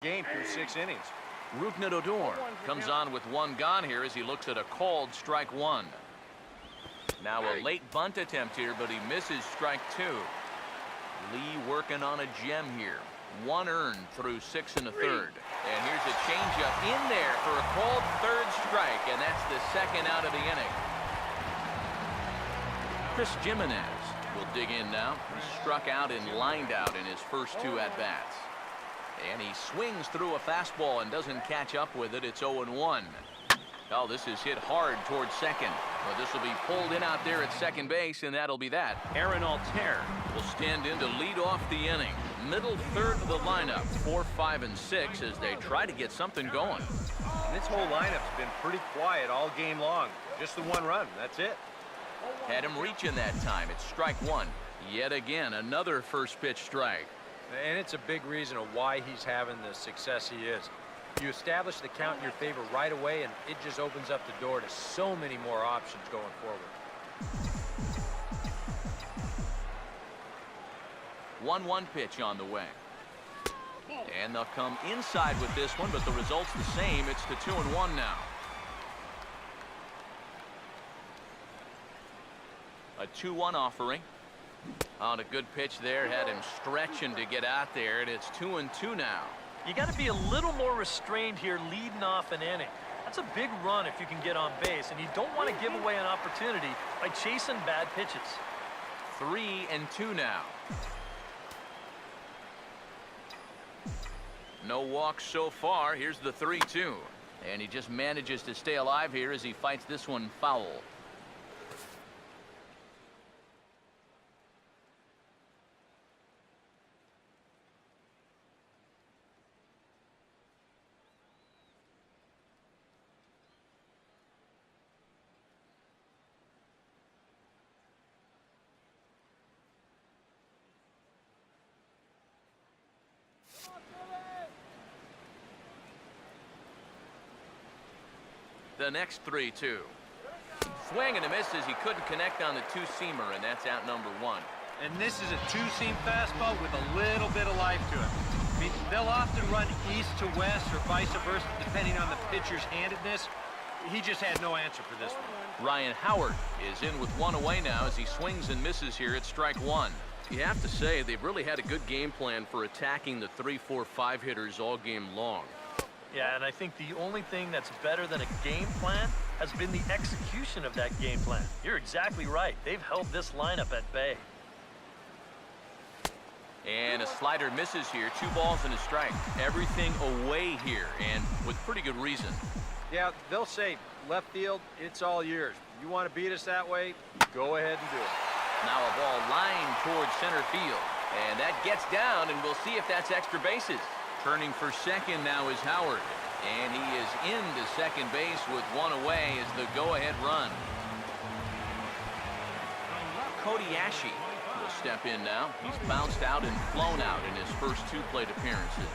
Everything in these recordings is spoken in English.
game through 6 innings. Odor comes on with one gone here as he looks at a called strike one. Now a late bunt attempt here, but he misses strike two. Lee working on a gem here. One earned through 6 1/3. And here's a changeup in there for a called third strike, and that's the second out of the inning. Chris Jimenez will dig in now. He struck out and lined out in his first 2 at-bats. And he swings through a fastball and doesn't catch up with it. It's 0-1. Oh, this is hit hard towards second. But this will be pulled in out there at second base, and that'll be that. Aaron Altair will stand in to lead off the inning. Middle third of the lineup, 4, 5, and 6, as they try to get something going. This whole lineup's been pretty quiet all game long. Just the one run, that's it. Had him reaching that time. It's strike one. Yet again, another first pitch strike. And it's a big reason of why he's having the success he is. You establish the count in your favor right away, and it just opens up the door to so many more options going forward. 1-1 pitch on the way. And they'll come inside with this one, but the result's the same. It's the 2-1 now. A 2-1 offering. On a good pitch there, had him stretching to get out there, and it's 2-2 now. You got to be a little more restrained here leading off an inning. That's a big run if you can get on base, and you don't want to give away an opportunity by chasing bad pitches. 3-2 now. No walks so far. Here's the 3-2. And he just manages to stay alive here as he fights this one foul. The next 3-2. Swing and a miss as he couldn't connect on the two-seamer, and that's out number 1. And this is a two-seam fastball with a little bit of life to it. I mean, they'll often run east to west or vice versa, depending on the pitcher's handedness. He just had no answer for this one. Ryan Howard is in with one away now as he swings and misses here at strike one. You have to say they've really had a good game plan for attacking the 3, 4, 5 hitters all game long. Yeah, and I think the only thing that's better than a game plan has been the execution of that game plan. You're exactly right. They've held this lineup at bay. And a slider misses here. 2 balls and a strike. Everything away here, and with pretty good reason. Yeah, they'll say, left field, it's all yours. You want to beat us that way? Go ahead and do it. Now a ball lined towards center field. And that gets down, and we'll see if that's extra bases. Turning for second now is Howard. And he is into second base with one away as the go-ahead run. Cody Ashe will step in now. He's bounced out and flown out in his first 2 plate appearances.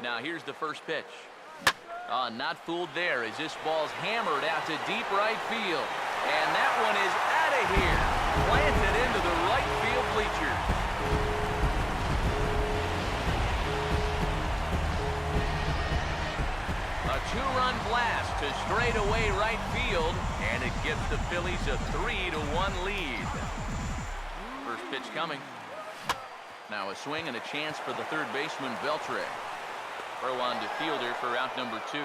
Now here's the first pitch. Not fooled there as this ball's hammered out to deep right field. And that one is out of here. Planted into the right field bleachers. A 2-run blast to straightaway right field, and it gives the Phillies a 3-1 lead. First pitch coming. Now a swing and a chance for the third baseman, Beltre. Throw on to fielder for out number 2.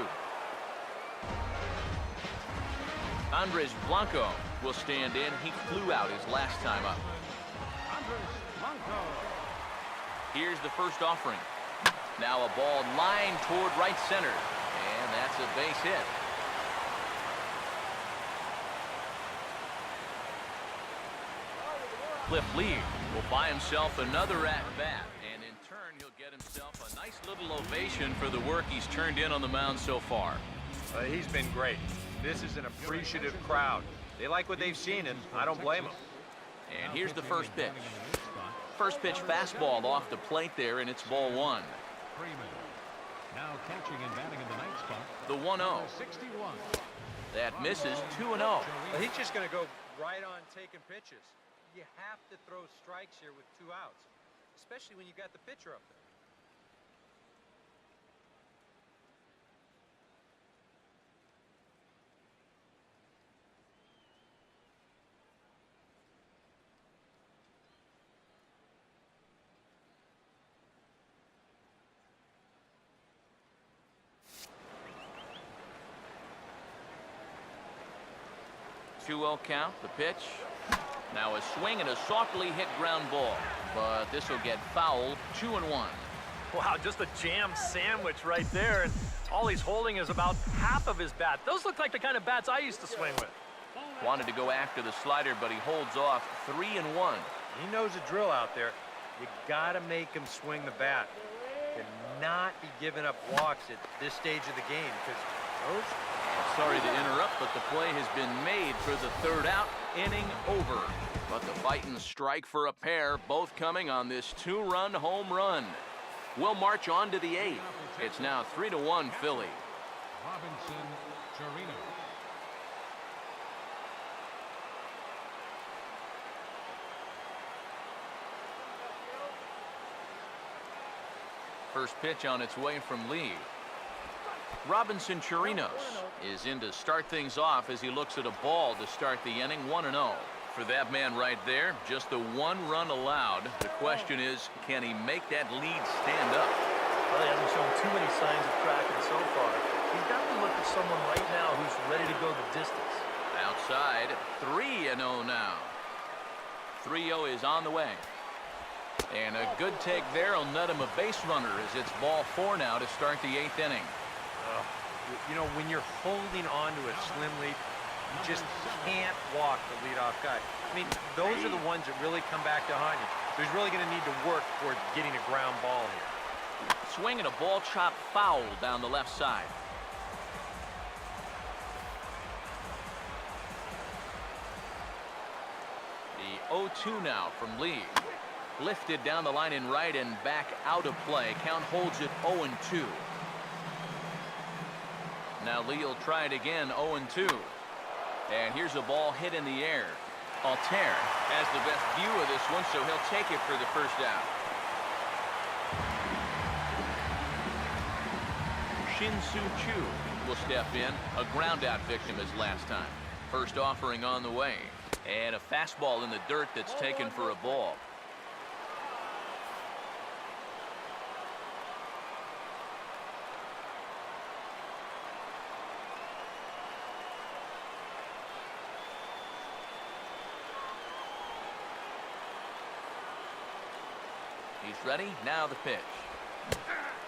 Andres Blanco will stand in. He flew out his last time up. Here's the first offering. Now a ball lined toward right center. And that's a base hit. Cliff Lee will buy himself another at-bat. And in turn, he'll get himself a nice little ovation for the work he's turned in on the mound so far. He's been great. This is an appreciative crowd. They like what they've seen, and I don't blame them. And here's the first pitch. First pitch fastball off the plate there, and it's ball 1. Now catching and batting in the ninth spot. The 1-0. 61. That misses 2-0. Well, he's just going to go right on taking pitches. You have to throw strikes here with 2 outs, especially when you got the pitcher up there. 2-0 count, the pitch. Now a swing and a softly hit ground ball. But this will get fouled. 2-1. Wow, just a jam sandwich right there. And all he's holding is about half of his bat. Those look like the kind of bats I used to swing with. Wanted to go after the slider, but he holds off. 3-1. He knows the drill out there. You got to make him swing the bat. Cannot be giving up walks at this stage of the game because those... Sorry to interrupt, but the play has been made for the third out. Inning over. But the Titans strike for a pair, both coming on this 2-run home run. We'll march on to the eighth. It's now 3-1 Philly. Robinson Chirino. First pitch on its way from Lee. Robinson Chirinos is in to start things off as he looks at a ball to start the inning. 1-0. For that man right there, just the one run allowed. The question is, can he make that lead stand up? Well, he hasn't shown too many signs of cracking so far. He's got to look at someone right now who's ready to go the distance. Outside, 3-0 now. 3-0 is on the way. And a good take there will net him a base runner as it's ball 4 now to start the 8th inning. You know, when you're holding on to a slim lead, you just can't walk the leadoff guy. I mean, those are the ones that really come back to haunt you. So he's really going to need to work toward getting a ground ball here. Swinging a ball chopped foul down the left side. The 0-2 now from Lee. Lifted down the line in right and back out of play. Count holds it 0-2. Now Lee will try it again, 0-2. And here's a ball hit in the air. Altair has the best view of this one, so he'll take it for the first out. Shin-Soo Choo will step in. A ground out victim as last time. First offering on the way. And a fastball in the dirt that's taken for a ball. He's ready. Now the pitch.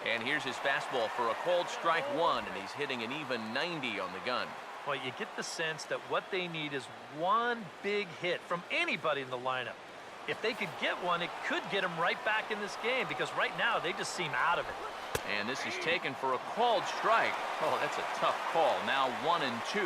And here's his fastball for a called strike 1, and he's hitting an even 90 on the gun. Well, you get the sense that what they need is one big hit from anybody in the lineup. If they could get one, it could get them right back in this game because right now they just seem out of it. And this is taken for a called strike. Oh, that's a tough call. Now 1-2.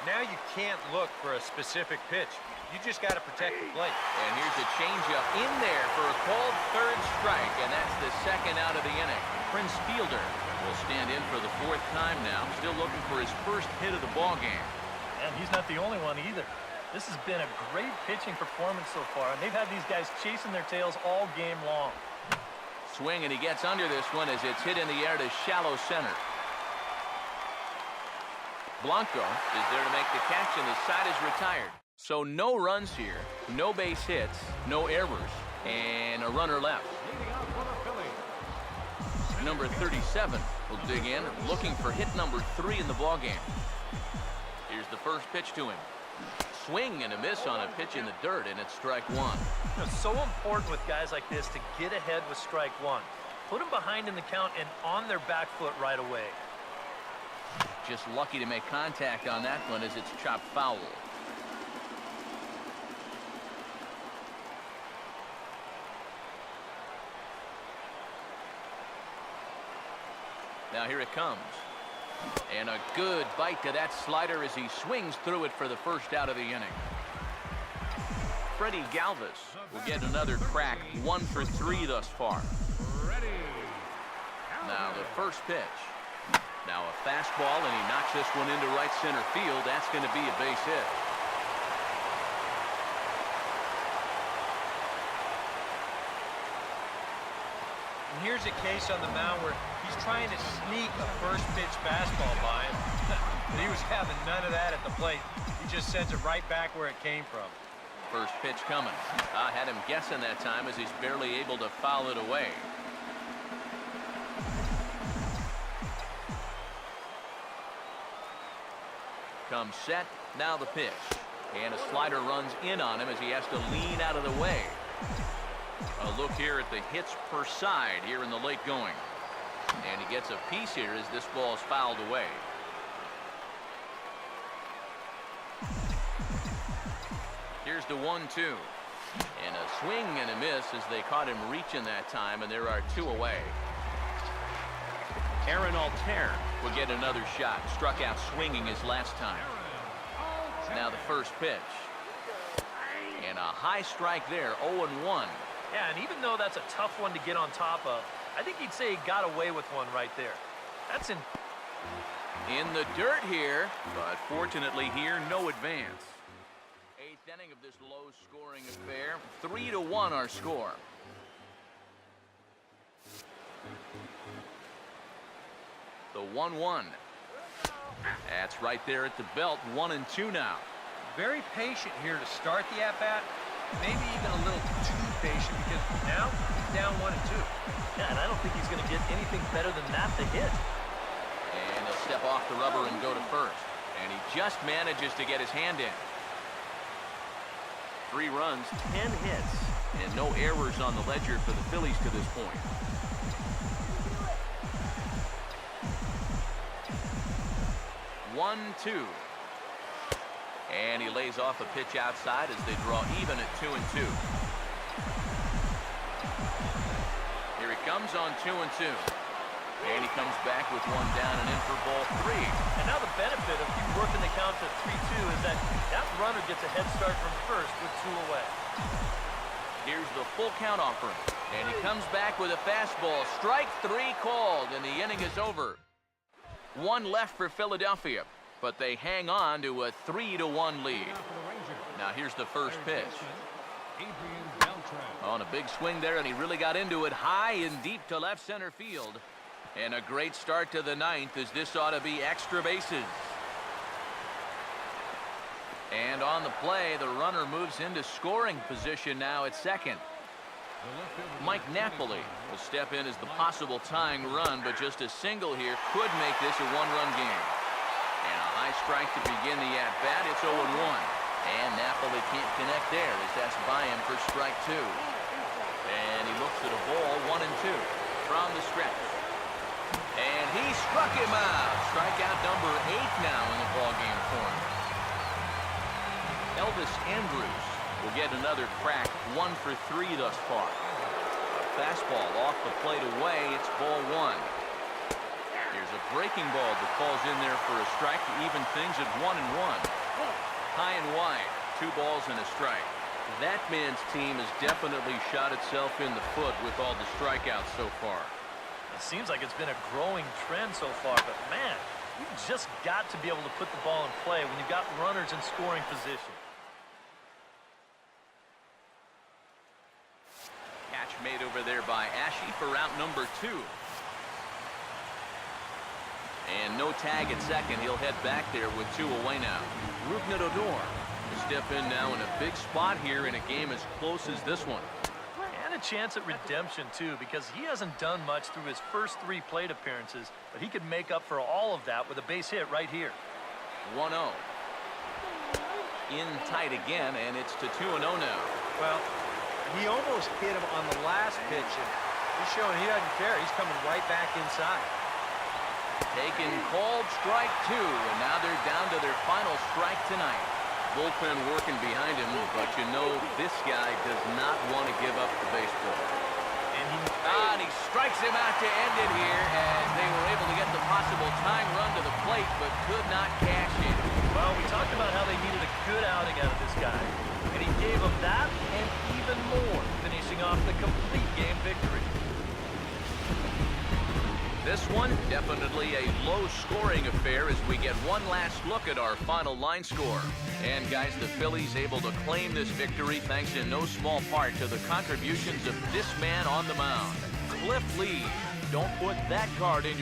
Now you can't look for a specific pitch. You just got to protect the plate. And here's a changeup in there for a called third strike, and that's the second out of the inning. Prince Fielder will stand in for the 4th time now, still looking for his first hit of the ball game. And he's not the only one either. This has been a great pitching performance so far, and they've had these guys chasing their tails all game long. Swing, and he gets under this one as it's hit in the air to shallow center. Blanco is there to make the catch, and the side is retired. So no runs here, no base hits, no errors, and a runner left. Number 37 will dig in, looking for hit number 3 in the ballgame. Here's the first pitch to him. Swing and a miss on a pitch in the dirt, and it's strike 1. It's so important with guys like this to get ahead with strike 1. Put them behind in the count and on their back foot right away. Just lucky to make contact on that one as it's chopped foul. Now here it comes. And a good bite to that slider as he swings through it for the first out of the inning. Freddie Galvis will get another crack, 1 for 3 thus far. Now the first pitch. Now a fastball, and he knocks this one into right center field. That's going to be a base hit. And here's a case on the mound where he's trying to sneak a first pitch fastball by him. But he was having none of that at the plate. He just sends it right back where it came from. First pitch coming. I had him guessing that time as he's barely able to foul it away. Comes set. Now the pitch. And a slider runs in on him as he has to lean out of the way. A look here at the hits per side here in the late going. And he gets a piece here as this ball is fouled away. Here's the 1-2. And a swing and a miss as they caught him reaching that time, and there are 2 away. Aaron Altair will get another shot. Struck out swinging his last time. Now the first pitch. And a high strike there, 0-1. Yeah, and even though that's a tough one to get on top of, I think he'd say he got away with one right there. That's in the dirt here, but fortunately here, no advance. 8th inning of this low-scoring affair. 3-1 our score. The 1-1. That's right there at the belt. 1-2 now. Very patient here to start the at-bat. Maybe even a little too patient because now he's down 1-2. Yeah, and I don't think he's going to get anything better than that to hit. And he'll step off the rubber and go to first. And he just manages to get his hand in. 3 runs, 10 hits, and no errors on the ledger for the Phillies to this point. 1-2. And he lays off a pitch outside as they draw even at 2-2. Here he comes on 2-2. And he comes back with 1 down and in for ball 3. And now the benefit of you working the count to 3-2 is that runner gets a head start from first with 2 away. Here's the full count offer. And he comes back with a fastball. Strike 3 called, and the inning is over. 1 left for Philadelphia, but they hang on to a 3-1 lead. Now here's the first pitch. On a big swing there, and he really got into it high and deep to left center field. And a great start to the 9th as this ought to be extra bases. And on the play, the runner moves into scoring position now at second. Mike Napoli will step in as the possible tying run, but just a single here could make this a 1-run game. And a high strike to begin the at-bat. It's 0-1. And Napoli can't connect there as that's by him for strike 2. And he looks at a ball, 1-2 from the stretch. And he struck him out. Strikeout number 8 now in the ballgame for him. Elvis Andrus will get another crack, 1 for 3 thus far. A fastball off the plate away. It's ball 1. Here's a breaking ball that falls in there for a strike to even things at 1-1. High and wide, 2 balls and a strike. That man's team has definitely shot itself in the foot with all the strikeouts so far. It seems like it's been a growing trend so far, but man, you've just got to be able to put the ball in play when you've got runners in scoring position. Catch made over there by Ashe for out number 2. And no tag at second. He'll head back there with 2 away now. Rougned Odor will step in now in a big spot here in a game as close as this one. And a chance at redemption, too, because he hasn't done much through his first 3 plate appearances, but he could make up for all of that with a base hit right here. 1-0. In tight again, and it's to 2-0 now. Well, he almost hit him on the last pitch, and he's showing he doesn't care. He's coming right back inside. Taken, called, strike 2, and now they're down to their final strike tonight. Bullpen working behind him, but you know this guy does not want to give up the baseball. And he strikes him out to end it here, as they were able to get the possible tying run to the plate, but could not cash in. Well, we talked about how they needed a good outing out of this guy, and he gave them that and even more, finishing off the complete game victory. This one, definitely a low-scoring affair as we get one last look at our final line score. And, guys, the Phillies able to claim this victory thanks in no small part to the contributions of this man on the mound, Cliff Lee. Don't put that card in your